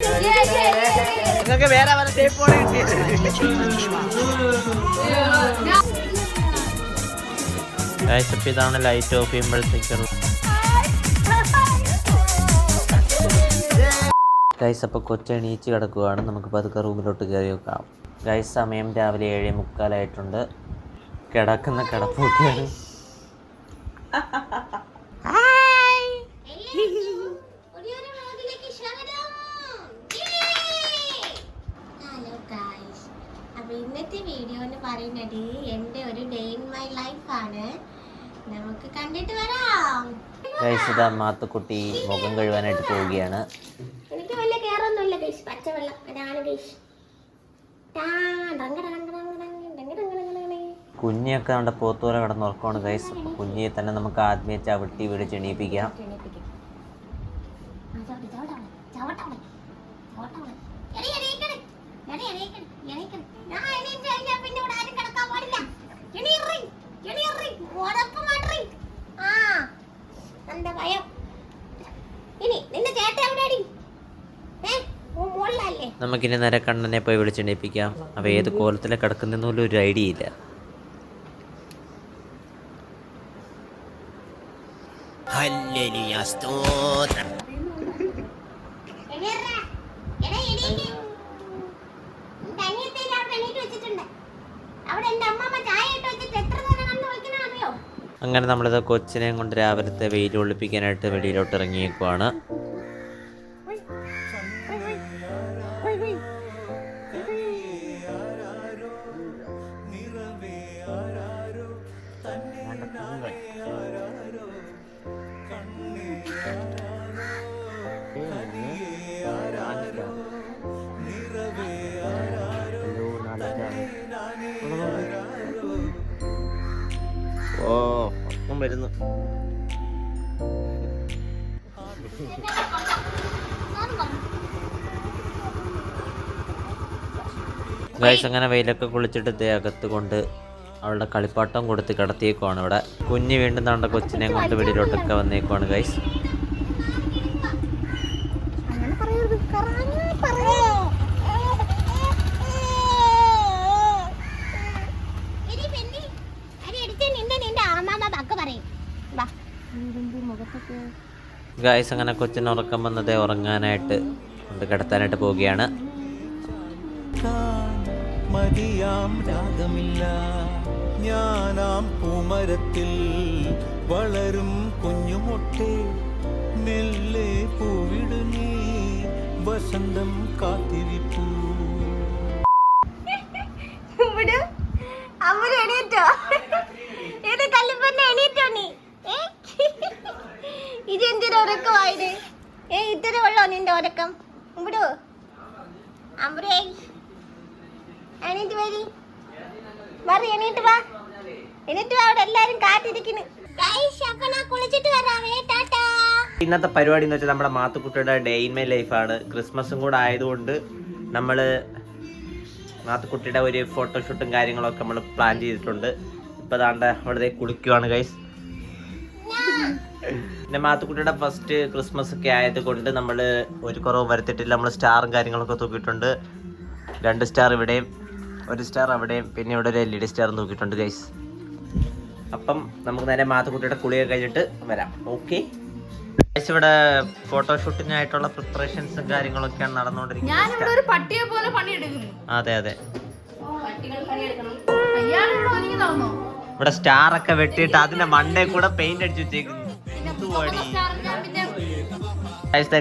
നിങ്ങൾക്ക് വേറെ വല്ല ടേപ്പോടെ കിട്ടി. ഇതാണ് ലൈറ്റ് ഓഫ് ചെയ്യുമ്പോഴത്തേക്കുള്ള ഗൈസ്. അപ്പോൾ കൊച്ചെണീച്ച് കിടക്കുകയാണ്. നമുക്ക് പതുക്കെ റൂമിലോട്ട് കയറി വെക്കാം ഗൈസ്. സമയം രാവിലെ 7:45 കിടക്കുന്ന കിടപ്പൊക്കെയാണ്. ഇന്നത്തെ വീഡിയോ എന്ന് പറയുന്നത് എൻ്റെ ഒരു ഡേ ഇൻ മൈ ലൈഫ് ആണ്. നമുക്ക് കണ്ടിട്ട് വരാം. ഇതാ മാത്തുക്കുട്ടി മുഖം കഴുകാനായിട്ട് പോവുകയാണ്. എനിക്ക് വലിയ കെയറൊന്നുമില്ല ഗൈസ്. പച്ചവെള്ളം അതാണ് ഗൈസ്. കുഞ്ഞിയൊക്കെ നമ്മുടെ പോത്തോലെ കിടന്നുറക്കമാണ് ഗൈസ്. കുഞ്ഞിയെ തന്നെ നമുക്ക് ആദ്യമേ ചവിട്ടി വിളിച്ച് എണീപ്പിക്കാം. നമുക്കിനി നേരെ കണ്ണനെ പോയി വിളിച്ചെണീപ്പിക്കാം. അവ ഏത് കോലത്തിലെ കിടക്കുന്നെന്നുള്ള ഒരു ഐഡിയ ഇല്ല. അങ്ങനെ നമ്മളിത് കൊച്ചിനെയും കൊണ്ട് രാവിലത്തെ വെയിൽ ഒളിപ്പിക്കാനായിട്ട് വെളിയിലോട്ട് ഇറങ്ങിയേക്കുവാണ്. ഓ ഒപ്പം വരുന്നു. ഗൈസ് അങ്ങനെ വെയിലൊക്കെ കുളിച്ചിട്ട് അകത്ത് കൊണ്ട് അവളുടെ കളിപ്പാട്ടം കൊടുത്ത് കിടത്തിയേക്കുവാണ്. ഇവിടെ കുഞ്ഞ് വീണ്ടും നമ്മുടെ കൊച്ചിനെ കൊണ്ട് വെളിയിലോട്ടൊക്കെ വന്നേക്കുവാണ് ഗൈസ്. ഗൈസ് അങ്ങനെ കൊച്ചിന് ഉറക്കം വന്നതേ ഉറങ്ങാനായിട്ട് കൊണ്ട് കിടത്താനായിട്ട് പോവുകയാണ്. മതിയാം രാഗമില്ല ഞാനാം പൂമരത്തിൽ വളരും കുഞ്ഞുമൊട്ടെ മെല്ലെ പൂവിടുന്നീ വസന്തം കാത്തിരിപ്പൂ. ഇതെന്തൊരു ഉറക്കമായത്? ഇത്ര വെള്ളോ നിന്റെ ഉറക്കം? ഇവിടോ അമ്പരേ എണീറ്റ് വരി മറി എണീറ്റ് വാ അവിടെ എല്ലാരും കാത്തിരിക്കുന്നു. ഇന്നത്തെ പരിപാടി എന്ന് വെച്ചാൽ നമ്മുടെ മാത്തുക്കുട്ടിയുടെ ഡേ ഇൻ മൈ ലൈഫാണ്. ക്രിസ്മസും കൂടെ ആയതുകൊണ്ട് നമ്മൾ മാത്തുക്കുട്ടിയുടെ ഒരു ഫോട്ടോഷൂട്ടും കാര്യങ്ങളൊക്കെ നമ്മൾ പ്ലാൻ ചെയ്തിട്ടുണ്ട്. ഇപ്പൊ ദാണ്ട അവിടെ കുളിക്കുവാണ് ഗൈസ്. പിന്നെ മാത്തുക്കുട്ടിയുടെ ഫസ്റ്റ് ക്രിസ്മസ് ഒക്കെ ആയത് കൊണ്ട് നമ്മൾ ഒരു കുറവ് വരുത്തിയിട്ടില്ല. നമ്മൾ സ്റ്റാറും കാര്യങ്ങളൊക്കെ തൂക്കിയിട്ടുണ്ട്. 2 സ്റ്റാർ ഇവിടെയും 1 സ്റ്റാർ അവിടെയും പിന്നെ ഇവിടെ ഒരു LED സ്റ്റാർ തൂക്കിയിട്ടുണ്ട് ഗൈസ്. അപ്പം നമുക്ക് നേരെ മാത്തുക്കുട്ടിയുടെ കുളിയൊക്കെ കഴിഞ്ഞിട്ട് വരാം. ഓക്കെ ഗൈസ്, ഇവിടെ ഫോട്ടോഷൂട്ടിനായിട്ടുള്ള പ്രിപ്പറേഷൻസും കാര്യങ്ങളൊക്കെയാണ് നടന്നുകൊണ്ടിരിക്കുന്നത്. അതെ അതെ, ഇവിടെ സ്റ്റാർ ഒക്കെ വെട്ടിയിട്ട് അതിന്റെ മണ്ടേ കൂടെ പെയിന്റ് അടിച്ചു വെച്ചേക്കുന്നു.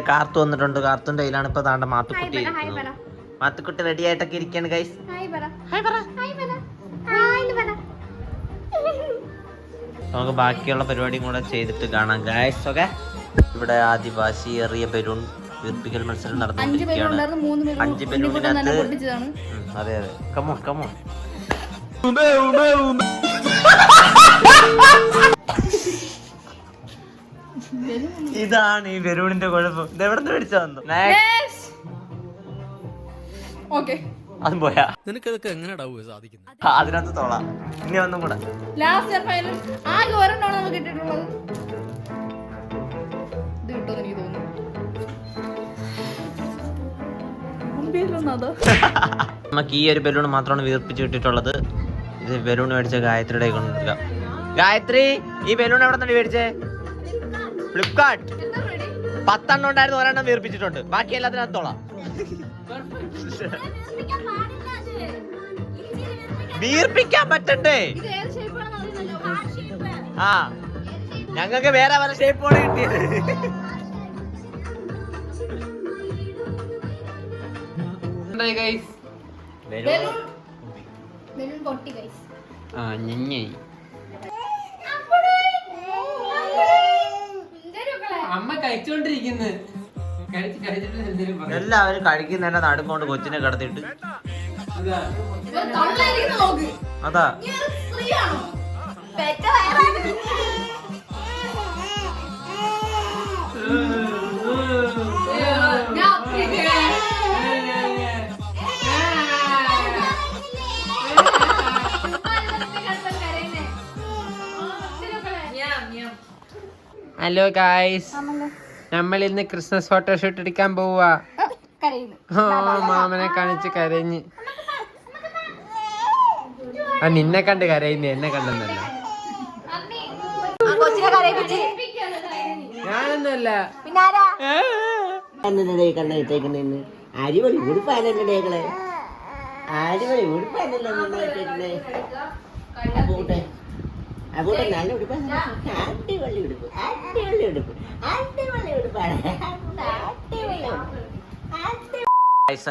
കാർത്തു വന്നിട്ടുണ്ട്. കാർത്തുന്റെ കയ്യിലാണ് ഇപ്പൊ താണ്ട മാത്തുക്കുട്ടി ഇരിക്കുന്നത്. മാത്തുക്കുട്ടി റെഡി ആയിട്ടൊക്കെ ഇരിക്കാണ് ഗൈസ്. നമുക്ക് ബാക്കിയുള്ള പരിപാടിയും കൂടെ ചെയ്തിട്ട് കാണാം ഗൈസ്. ഓക്കെ, ഇവിടെ ആദിവാസി ഏറിയ ബലൂൺ വീർപ്പിക്കൽ മത്സരം നടന്നുകൊണ്ടിരിക്കുകയാണ്. 5 ബലൂണിനകത്ത് അതെ അതെ കമോൺ കമോൺ. ഇതാണ് ഈ ബലൂണിന്റെ കുഴപ്പം. ഇത് എവിടെ നിന്ന് മേടിച്ചു വന്നു? അതും പോയാ നിനക്കതൊക്കെ എങ്ങനെയാ സാധിക്കുന്നത്? അതിനകത്ത് തോളാം. ഇനി ഒന്നും കൂടെ നമുക്ക് ഈ ഒരു ബലൂൺ മാത്രമാണ് വീർപ്പിച്ച് കിട്ടിയിട്ടുള്ളത്. ഇത് ബലൂൺ മേടിച്ച ഗായത്രിയുടെ കൊണ്ടുവരിക. ഗായത്രി, ഈ ബലൂൺ എവിടെ നിന്ന് മേടിച്ചേ? ഫ്ലിപ്കാർട്ട്. 10 എണ്ണം ഉണ്ടായിരുന്നു, 1 എണ്ണം വീർപ്പിച്ചിട്ടുണ്ട്. ബാക്കി എല്ലാത്തിനകത്തോളാം. വീർപ്പിക്കാൻ പറ്റണ്ടേ? ആ, ഞങ്ങൾക്ക് വേറെ പല ഷേപ്പോടെ കിട്ടിയത്. അമ്മ കഴിച്ചോണ്ടിരിക്കുന്നു. എല്ലാവരും കഴിക്കുന്നതിന്റെ നടുക്കൊണ്ട് കൊച്ചിനെ കിടത്തിട്ട് അതാ ഹലോ ഗായ്സ്, നമ്മൾ ഇന്ന് ക്രിസ്മസ് ഫോട്ടോഷൂട്ട് എടുക്കാൻ പോവാ. മാമനെ കാണിച്ച് കരഞ്ഞ്. നിന്നെ കണ്ട് കരയുന്നു, എന്നെ കണ്ടെന്നല്ല. ഞാനൊന്നുമല്ല. അടിപൊളി ഉടുപ്പാനല്ലേ ഡേകളെ, അടിപൊളി ഉടുപ്പാനല്ലേ നല്ല ഉടുപ്പാണ്. അടിപൊളി ഉടുപ്പ്, അടിപൊളി ഉടുപ്പ്, അടിപൊളി ഉടുപ്പാണ്.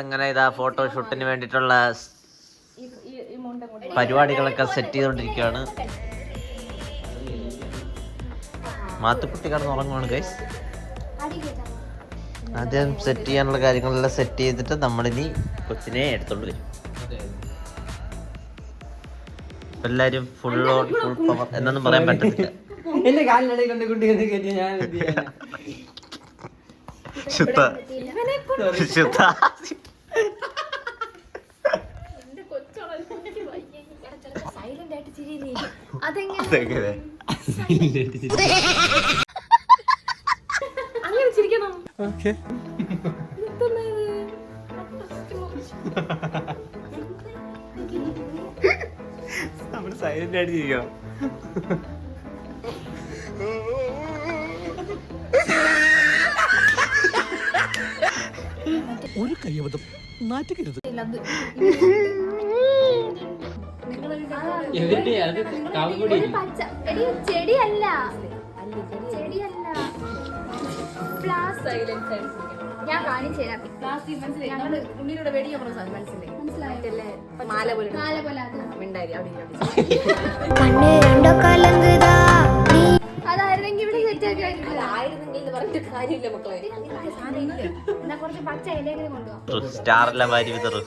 അങ്ങനെ ഇതാ ഫോട്ടോഷൂട്ടിന് വേണ്ടിയിട്ടുള്ള പരിപാടികളൊക്കെ സെറ്റ് ചെയ്തോണ്ടിരിക്കുകയാണ്. മാത്തുക്കുട്ടി കടന്ന് ഉറങ്ങുവാണ് ഗൈസ്. ആദ്യം സെറ്റ് ചെയ്യാനുള്ള കാര്യങ്ങളെല്ലാം സെറ്റ് ചെയ്തിട്ട് നമ്മളിനി കൊച്ചിനെ എടുത്തോണ്ട് വരും. എല്ലാരും ഫുൾ പവർ എന്നൊന്നും പറയാൻ പറ്റത്തില്ല. എന്റെ കാലിനിടയിൽ കൊണ്ട് കുട്ടി കയറ്റി ഞാൻ അങ്ങനെ ചിരിക്കണം. നമ്മൾ സൈലന്റ് ആയിട്ട് ചെയ്യണം. ഒരു കയ്യബദ്ധം നാറ്റുകരുത്. ചെടിയല്ല ഞാൻ കാണിച്ചു തരാം. മനസ്സിലായിട്ടല്ലേ? മാല പോലെ അതായിരുന്നെങ്കിൽ ഇവിടെ സെറ്റായിരുന്നെങ്കിൽ പറഞ്ഞിട്ട് കാര്യമില്ല മക്കളെ. എന്നാ കുറച്ച് പച്ച ഇലകൾ കൊണ്ടുപോകാം. സ്റ്റാറെല്ലാം വാരി വിതറും.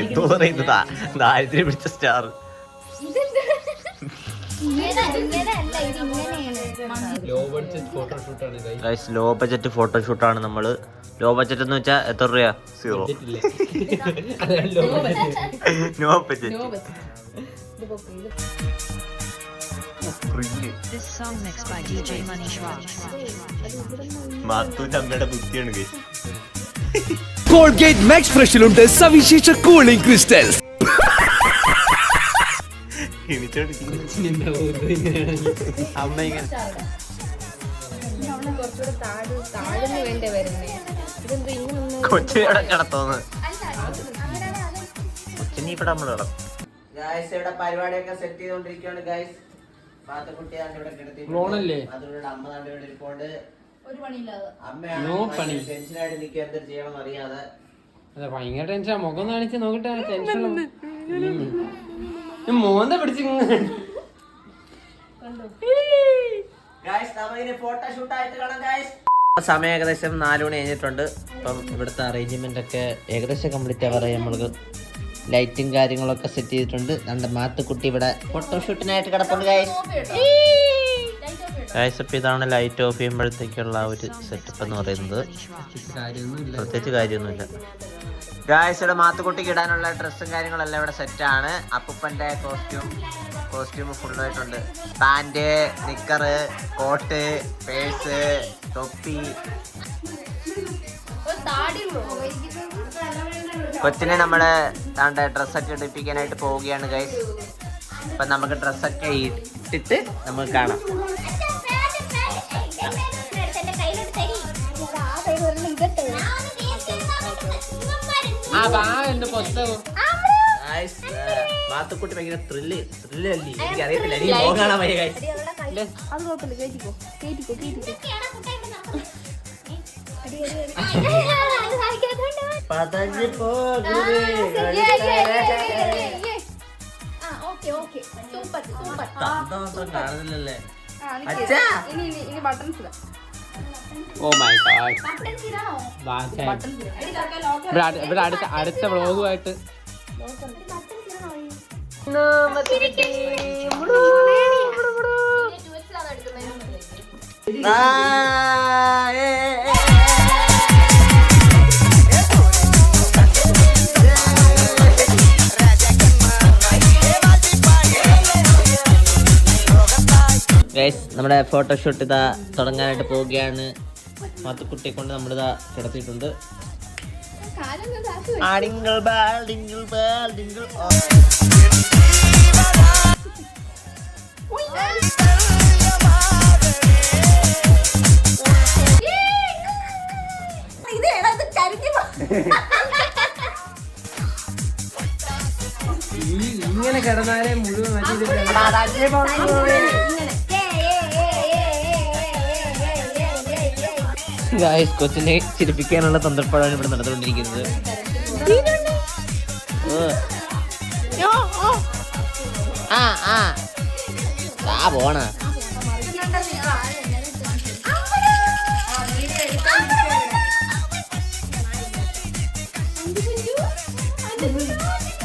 എന്തോ പറയുന്നതാ ദാരിദ്ര്യം പിടിച്ച സ്റ്റാർ. ലോ ബഡ്ജറ്റ് ഫോട്ടോഷൂട്ടാണ് നമ്മള്. ലോ ബഡ്ജറ്റ് എന്ന് വെച്ചാൽ എത്ര രൂപ? 0. No budget. മാത്തൂന്റെ അമ്മയുടെ ബുദ്ധിയാണ് ഗൈസ്. കോൾഗേറ്റ് മാക്സ് ഫ്രഷിലുണ്ട് സവിശേഷ കൂളിംഗ് ക്രിസ്റ്റൽസ്. അമ്മ ഇങ്ങനെ കൊച്ചിനെ കിടത്തോന്ന്. കൊച്ചിനെ ഇവിടെ നമ്മൾ കിടത്തും. ഗായ്സ് ഇവിടെ പരിപാടിയൊക്കെ സെറ്റ് ചെയ്തോണ്ടിരിക്കുകയാണ് ഗായ്സ്. മാത്തക്കുട്ടിയാണ് ഇവിടെ കിടത്തിയിട്ടുണ്ട്. അമ്മ നാണ്ട് ഇവിടെ ഇരിപ്പുണ്ട്. അമ്മയാണ് ടെൻഷനായിട്ട് നിൽക്കുക, എന്ത് ചെയ്യണമെന്ന് അറിയാതെ. ഭയങ്കര ടെൻഷൻ. മുഖം കാണിച്ച് നോക്കട്ടെ. ടെൻഷൻ മോന്ത പിടിച്ച് സമയം ഏകദേശം 4 മണി കഴിഞ്ഞിട്ടുണ്ട്. അപ്പം ഇവിടുത്തെ അറേഞ്ച്മെന്റ് ഒക്കെ ഏകദേശം കംപ്ലീറ്റ് ആവാറായി. നമ്മൾക്ക് ലൈറ്റും കാര്യങ്ങളൊക്കെ സെറ്റ് ചെയ്തിട്ടുണ്ട്. നമ്മുടെ മാത്തുക്കുട്ടി ഇവിടെ ഫോട്ടോഷൂട്ടിനായിട്ട് കിടപ്പുണ്ട് ഗായ്സ്. അപ്പം ഇതാണ് ലൈറ്റ് ഓഫ് ചെയ്യുമ്പോഴത്തേക്കുള്ള ഒരു സെറ്റപ്പ് എന്ന് പറയുന്നത്. പ്രത്യേകിച്ച് കാര്യമൊന്നുമില്ല ഗായ്സ്. ഇവിടെ മാത്തുക്കുട്ടിക്ക് ഇടാനുള്ള ഡ്രസ്സും കാര്യങ്ങളെല്ലാം ഇവിടെ സെറ്റാണ്. അപ്പൂപ്പന്റെ കോസ്റ്റ്യൂം കോസ്റ്റ്യൂം ഫുള്ളായിട്ടുണ്ട്. പാൻറ്, നിക്കറ്, കോട്ട്, പേഴ്സ്, തൊപ്പി. കൊച്ചിനെ നമ്മള് ഡ്രസ്സൊക്കെ ഇടിപ്പിക്കാനായിട്ട് പോവുകയാണ് ഗൈസ്. അപ്പൊ നമുക്ക് ഡ്രസ്സൊക്കെ ഇട്ടിട്ട് നമുക്ക് കാണാം. മാത്തുക്കുട്ടി ഭയങ്കര ത്രില്ലല്ലേ? എനിക്ക് അറിയത്തില്ല. നീ പോകാണാ മതി ഗൈസ്. അത് കുഴപ്പമില്ല, കേറ്റിക്കോ കേറ്റിക്കോ കേറ്റിക്കോ. പതഞ്ഞു പോകും. കാണുന്നില്ലല്ലേ? ഇനി ബട്ടൺസ് ഇടാം. Oh my god. ഇവിടെ അടുത്ത വ്ളോഗുമായിട്ട് ഗൈസ് നമ്മുടെ ഫോട്ടോഷൂട്ട് ഇതാ തുടങ്ങാനായിട്ട് പോവുകയാണ്. മാത്തുക്കുട്ടിയെ കൊണ്ട് നമ്മളിതാ കിടത്തിയിട്ടുണ്ട്. ഡിങ്കിൾ ബെൽ, ഡിങ്കിൾ ബെൽ, ഡിങ്കിൾ. ഇങ്ങനെ കിടന്നാലേ മുഴുവൻ ഗൈസ് കൊച്ചിനെ ചിരിപ്പിക്കാനുള്ള തന്ത്രപ്പാടാണ് ഇവിടെ നടന്നുകൊണ്ടിരിക്കുന്നത്. പോണ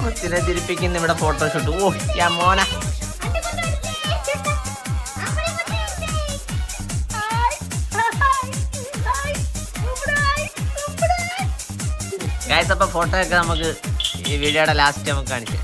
കൊച്ചിനെ ചിരിപ്പിക്കുന്ന ഇവിടെ ഫോട്ടോഷൂട്ട്. ഓ യാ മോന. ഗൈസ് അപ്പൊ ഫോട്ടോ ഒക്കെ നമുക്ക് ഈ വീഡിയോയുടെ ലാസ്റ്റ് നമുക്ക് കാണിക്കാം.